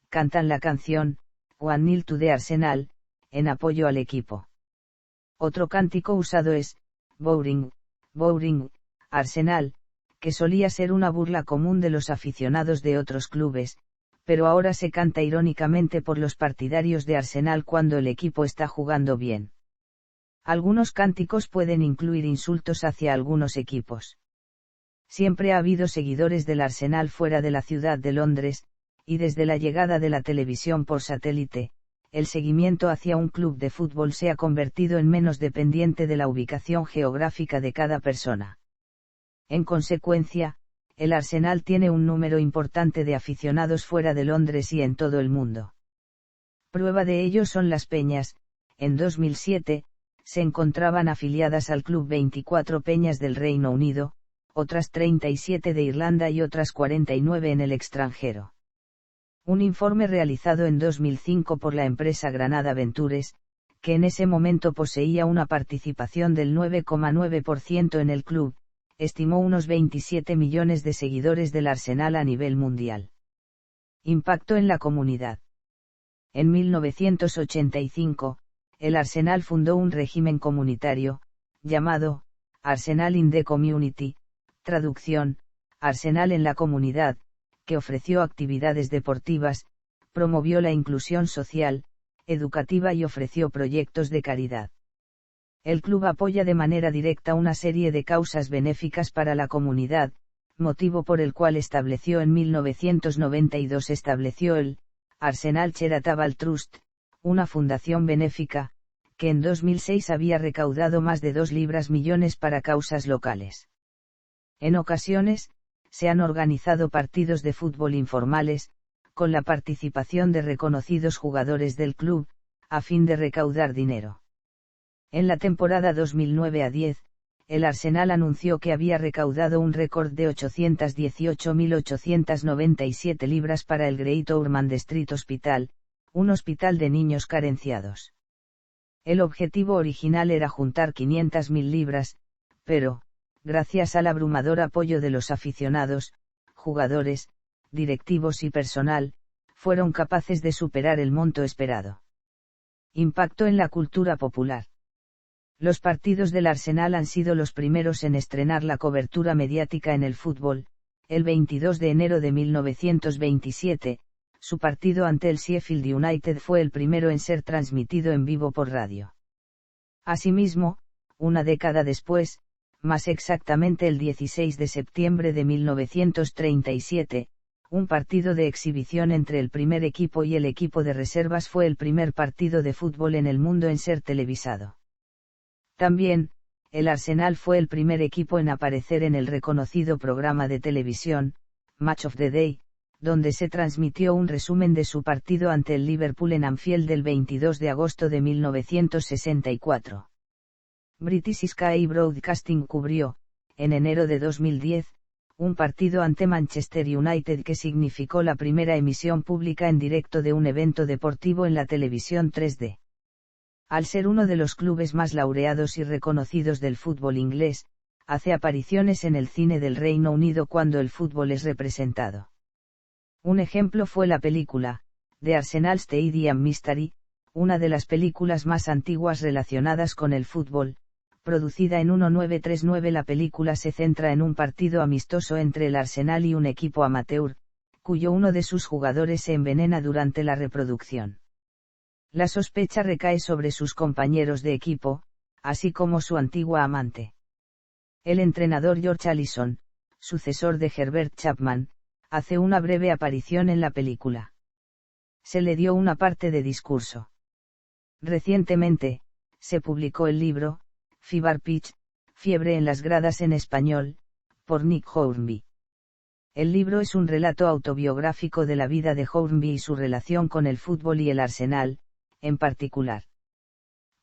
cantan la canción 1-0 to the Arsenal, en apoyo al equipo. Otro cántico usado es Boring, Boring, Arsenal, que solía ser una burla común de los aficionados de otros clubes, pero ahora se canta irónicamente por los partidarios de Arsenal cuando el equipo está jugando bien. Algunos cánticos pueden incluir insultos hacia algunos equipos. Siempre ha habido seguidores del Arsenal fuera de la ciudad de Londres, y desde la llegada de la televisión por satélite, el seguimiento hacia un club de fútbol se ha convertido en menos dependiente de la ubicación geográfica de cada persona. En consecuencia, el Arsenal tiene un número importante de aficionados fuera de Londres y en todo el mundo. Prueba de ello son las peñas. En 2007, se encontraban afiliadas al club 24 peñas del Reino Unido, otras 37 de Irlanda y otras 49 en el extranjero. Un informe realizado en 2005 por la empresa Granada Ventures, que en ese momento poseía una participación del 9,9% en el club, estimó unos 27 millones de seguidores del Arsenal a nivel mundial. Impacto en la comunidad. En 1985, el Arsenal fundó un régimen comunitario, llamado Arsenal in the Community, traducción, Arsenal en la comunidad, que ofreció actividades deportivas, promovió la inclusión social, educativa y ofreció proyectos de caridad. El club apoya de manera directa una serie de causas benéficas para la comunidad, motivo por el cual en 1992 estableció el Arsenal Charitable Trust, una fundación benéfica, que en 2006 había recaudado más de 2 millones para causas locales. En ocasiones, se han organizado partidos de fútbol informales, con la participación de reconocidos jugadores del club, a fin de recaudar dinero. En la temporada 2009-10, el Arsenal anunció que había recaudado un récord de 818.897 libras para el Great Ormond Street Hospital, un hospital de niños carenciados. El objetivo original era juntar 500.000 libras, pero, gracias al abrumador apoyo de los aficionados, jugadores, directivos y personal, fueron capaces de superar el monto esperado. Impacto en la cultura popular. Los partidos del Arsenal han sido los primeros en estrenar la cobertura mediática en el fútbol. El 22 de enero de 1927, su partido ante el Sheffield United fue el primero en ser transmitido en vivo por radio. Asimismo, una década después, más exactamente el 16 de septiembre de 1937, un partido de exhibición entre el primer equipo y el equipo de reservas fue el primer partido de fútbol en el mundo en ser televisado. También, el Arsenal fue el primer equipo en aparecer en el reconocido programa de televisión, Match of the Day, donde se transmitió un resumen de su partido ante el Liverpool en Anfield del 22 de agosto de 1964. British Sky Broadcasting cubrió, en enero de 2010, un partido ante Manchester United que significó la primera emisión pública en directo de un evento deportivo en la televisión 3D. Al ser uno de los clubes más laureados y reconocidos del fútbol inglés, hace apariciones en el cine del Reino Unido cuando el fútbol es representado. Un ejemplo fue la película, The Arsenal Stadium Mystery, una de las películas más antiguas relacionadas con el fútbol, producida en 1939. La película se centra en un partido amistoso entre el Arsenal y un equipo amateur, cuyo uno de sus jugadores se envenena durante la reproducción. La sospecha recae sobre sus compañeros de equipo, así como su antigua amante. El entrenador George Allison, sucesor de Herbert Chapman, hace una breve aparición en la película. Se le dio una parte de discurso. Recientemente, se publicó el libro, Fever Pitch, Fiebre en las gradas en español, por Nick Hornby. El libro es un relato autobiográfico de la vida de Hornby y su relación con el fútbol y el Arsenal, en particular.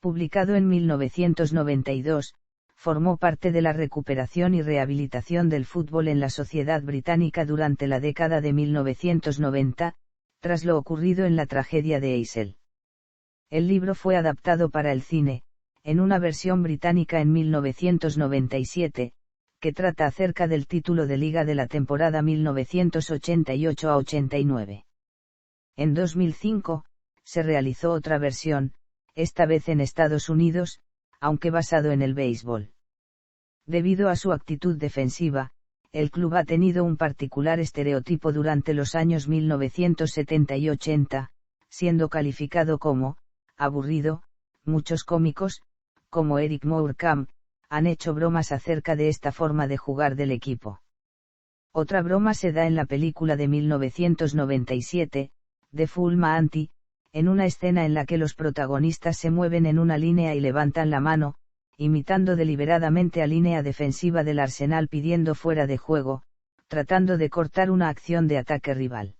Publicado en 1992, formó parte de la recuperación y rehabilitación del fútbol en la sociedad británica durante la década de 1990, tras lo ocurrido en la tragedia de Eisel. El libro fue adaptado para el cine, en una versión británica en 1997, que trata acerca del título de liga de la temporada 1988-89. En 2005, se realizó otra versión, esta vez en Estados Unidos, aunque basado en el béisbol. Debido a su actitud defensiva, el club ha tenido un particular estereotipo durante los años 1970 y 80, siendo calificado como aburrido. Muchos cómicos, como Eric Morecambe, han hecho bromas acerca de esta forma de jugar del equipo. Otra broma se da en la película de 1997, The Full Monty, en una escena en la que los protagonistas se mueven en una línea y levantan la mano, imitando deliberadamente a línea defensiva del Arsenal pidiendo fuera de juego, tratando de cortar una acción de ataque rival.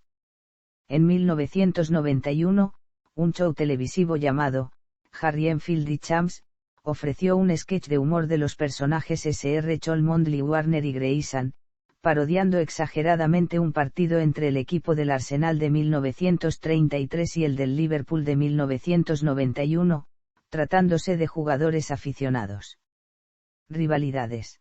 En 1991, un show televisivo llamado Harry Enfield y Champs ofreció un sketch de humor de los personajes Sr. Cholmondeley, Warner y Grayson, parodiando exageradamente un partido entre el equipo del Arsenal de 1933 y el del Liverpool de 1991, tratándose de jugadores aficionados. Rivalidades.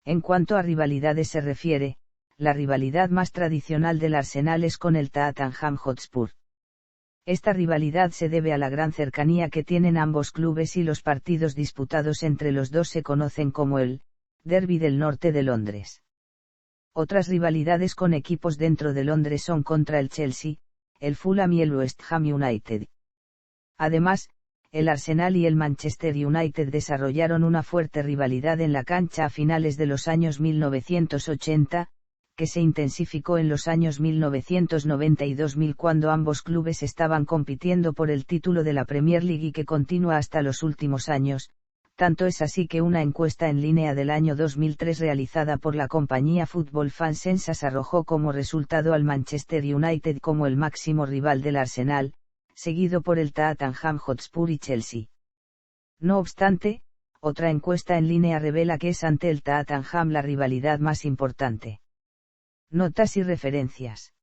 En cuanto a rivalidades se refiere, la rivalidad más tradicional del Arsenal es con el Tottenham Hotspur. Esta rivalidad se debe a la gran cercanía que tienen ambos clubes y los partidos disputados entre los dos se conocen como el Derby del Norte de Londres. Otras rivalidades con equipos dentro de Londres son contra el Chelsea, el Fulham y el West Ham United. Además, el Arsenal y el Manchester United desarrollaron una fuerte rivalidad en la cancha a finales de los años 1980, que se intensificó en los años 1990 y 2000 cuando ambos clubes estaban compitiendo por el título de la Premier League y que continúa hasta los últimos años. Tanto es así que una encuesta en línea del año 2003 realizada por la compañía Football Fan Census arrojó como resultado al Manchester United como el máximo rival del Arsenal, seguido por el Tottenham Hotspur y Chelsea. No obstante, otra encuesta en línea revela que es ante el Tottenham la rivalidad más importante. Notas y referencias.